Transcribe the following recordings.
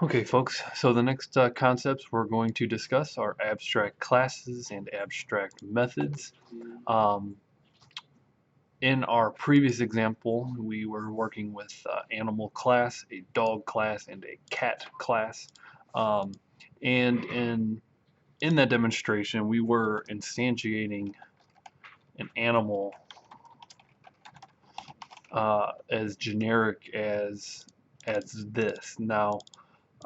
Okay, folks, so the next concepts we're going to discuss are abstract classes and abstract methods. Um, in our previous example, we were working with animal class, a dog class, and a cat class. Um, and in that demonstration, we were instantiating an animal as generic as this. Now,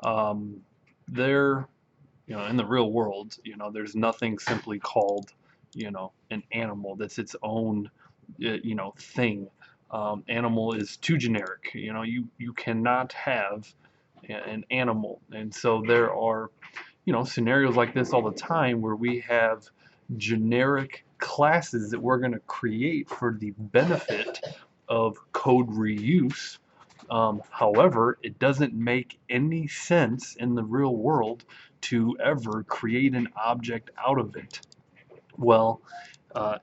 um, there in the real world, there's nothing simply called, an animal that's its own, thing. Animal is too generic. You cannot have an animal, and so there are, scenarios like this all the time where we have generic classes that we're going to create for the benefit of code reuse. However, it doesn't make any sense in the real world to ever create an object out of it. Well, uh,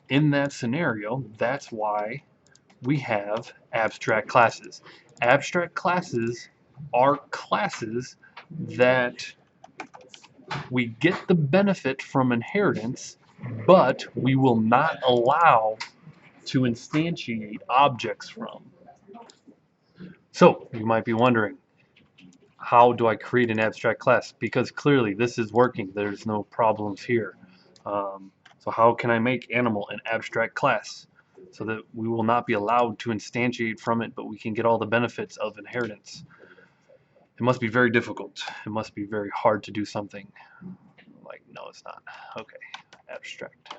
in that scenario, that's why we have abstract classes. Abstract classes are classes that we get the benefit from inheritance, but we will not allow to instantiate objects from. So you might be wondering, how do I create an abstract class? Because clearly this is working. There's no problems here. So how can I make animal an abstract class so that we will not be allowed to instantiate from it, but we can get all the benefits of inheritance? It must be very difficult. It must be very hard to do something like, no, it's not. Okay, abstract.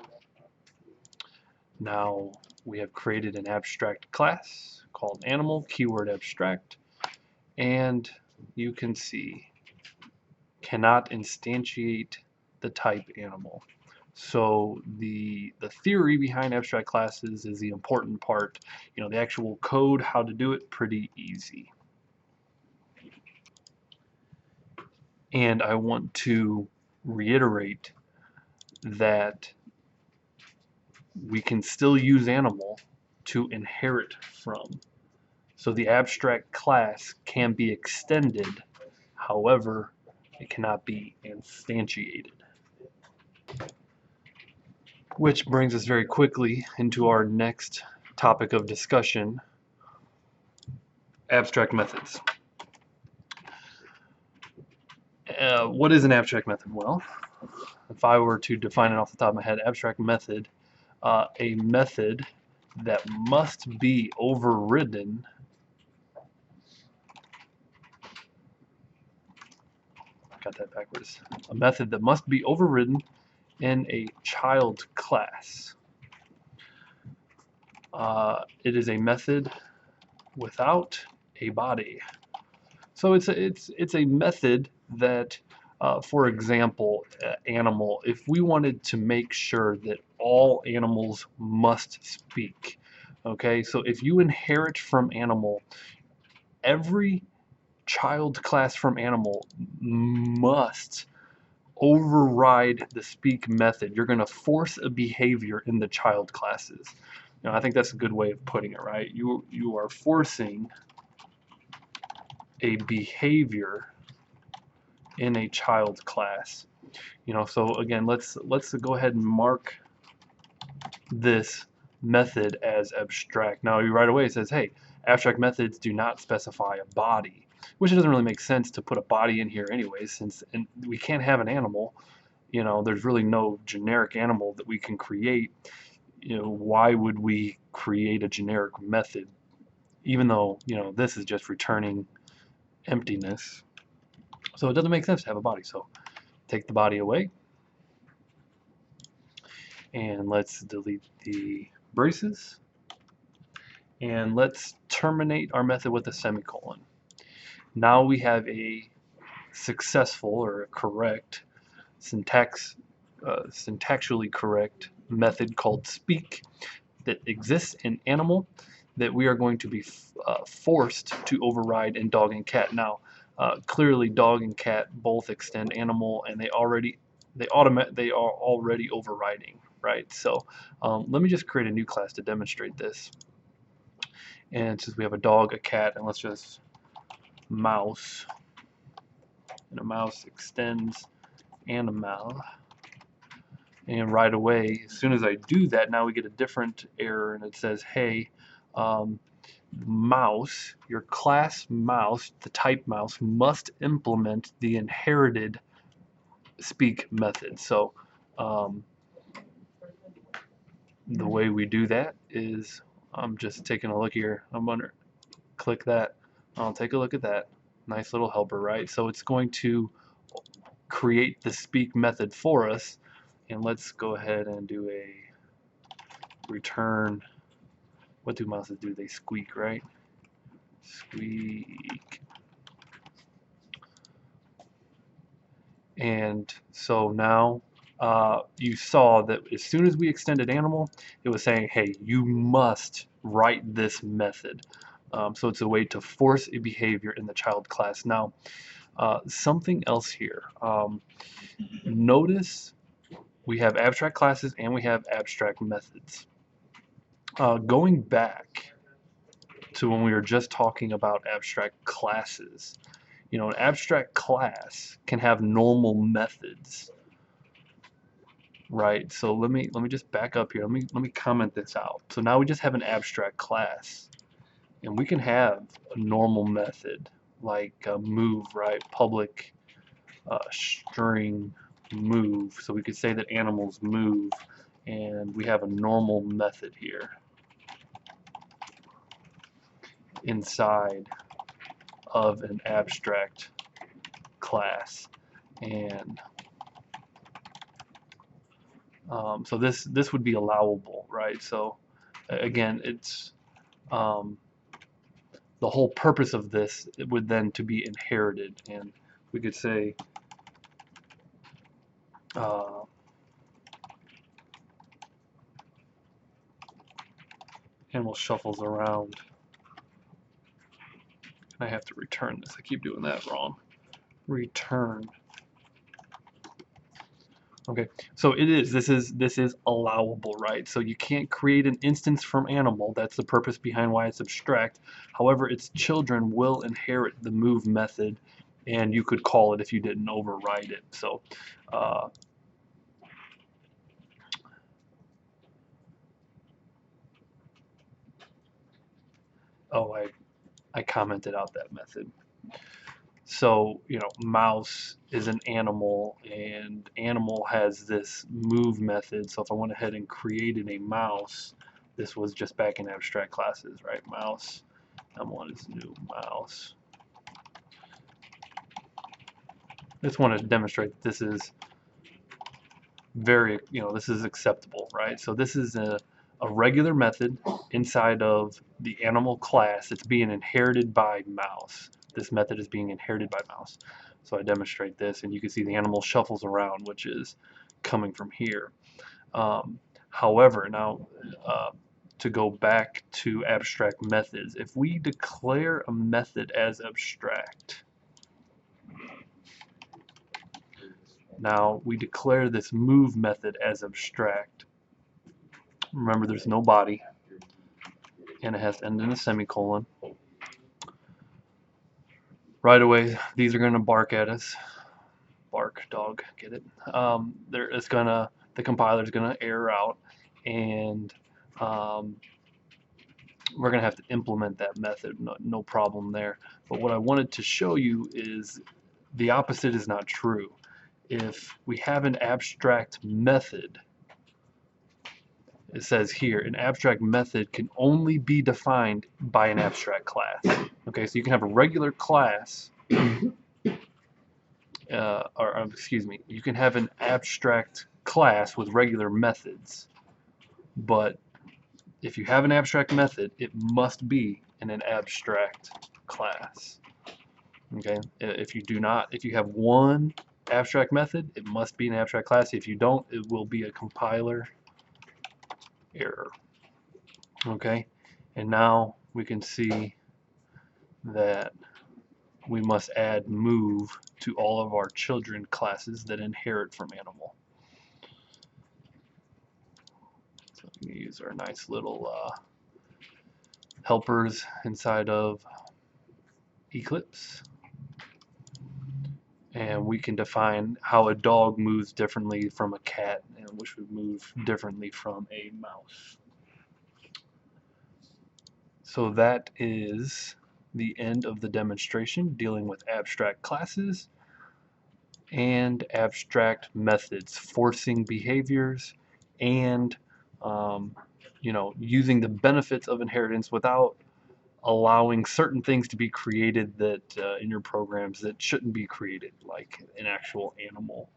Now we have created an abstract class called animal, keyword abstract, and you can see cannot instantiate the type animal. So the theory behind abstract classes is the important part. The actual code, how to do it, pretty easy. And I want to reiterate that we can still use animal to inherit from. So the abstract class can be extended, however, it cannot be instantiated. Which brings us very quickly into our next topic of discussion, abstract methods. What is an abstract method? Well, if I were to define it off the top of my head, abstract method, a method that must be overridden got that backwards. A method that must be overridden in a child class. It is a method without a body. So it's a method that, for example, animal. If we wanted to make sure that all animals must speak, okay. So if you inherit from animal, every child class from animal must override the speak method. You're going to force a behavior in the child classes. I think that's a good way of putting it, right? You are forcing a behavior in a child class. So again, let's go ahead and mark this method as abstract. Now right away it says, hey, abstract methods do not specify a body, which it doesn't really make sense to put a body in here anyways, since we can't have an animal. There's really no generic animal that we can create. Why would we create a generic method, even though this is just returning emptiness? So it doesn't make sense to have a body. So take the body away, and let's delete the braces, and let's terminate our method with a semicolon. Now we have a successful or a correct syntactually correct method called speak that exists in animal that we are going to be forced to override in dog and cat. Now, clearly, dog and cat both extend animal, and they are already overriding, right? So let me just create a new class to demonstrate this. And since we have a dog, a cat, and let's just mouse. and a mouse extends animal. And right away, as soon as I do that, now we get a different error, and it says, hey, mouse, your class mouse, the type mouse, must implement the inherited speak method. So the way we do that is, I'm just taking a look here. I'm going to click that. I'll take a look at that. Nice little helper, right? So it's going to create the speak method for us. And let's go ahead and do a return. What do mouses do? They squeak, right? Squeak. And so now you saw that as soon as we extended animal, it was saying, hey, you must write this method. So it's a way to force a behavior in the child class. Now, something else here. Notice we have abstract classes and we have abstract methods. Going back to when we were just talking about abstract classes, you know, an abstract class can have normal methods, right? So let me just back up here. Let me comment this out. So now we just have an abstract class, and we can have a normal method like move, right? Public string move. So we could say that animals move, and we have a normal method here inside of an abstract class. And so this would be allowable, right? So again, it's the whole purpose of this would then to be inherited, and we could say animal shuffles around. I have to return this. I keep doing that wrong. Return. Okay, so this is allowable, right? So you can't create an instance from animal. That's the purpose behind why it's abstract. However, its children will inherit the move method, and you could call it if you didn't override it. So oh, I commented out that method. So, you know, mouse is an animal, and animal has this move method. So if I went ahead and created a mouse, this was just back in abstract classes, right? Mouse, M1 is new mouse. I just want to demonstrate that this is very, you know, this is acceptable, right? So this is a regular method inside of the animal class. It's being inherited by mouse. This method is being inherited by mouse. So I demonstrate this, and you can see the animal shuffles around, which is coming from here. However, now to go back to abstract methods, if we declare a method as abstract, now we declare this move method as abstract. Remember, there's no body, and it has to end in a semicolon. Right away, these are going to bark at us. Bark, dog, get it? The compiler's going to error out, and we're going to have to implement that method. No problem there. But what I wanted to show you is the opposite is not true. If we have an abstract method, it says here, an abstract method can only be defined by an abstract class. Okay, so you can have a regular class, excuse me, you can have an abstract class with regular methods, but if you have an abstract method, it must be in an abstract class. Okay, if you have one abstract method, it must be an abstract class. If you don't, it will be a compiler error. Okay, and now we can see that we must add move to all of our children classes that inherit from animal. So we use our nice little helpers inside of Eclipse, and we can define how a dog moves differently from a cat, and which would move differently from a mouse. So that is the end of the demonstration dealing with abstract classes and abstract methods, forcing behaviors, and um, using the benefits of inheritance without allowing certain things to be created that in your programs that shouldn't be created, like an actual animal.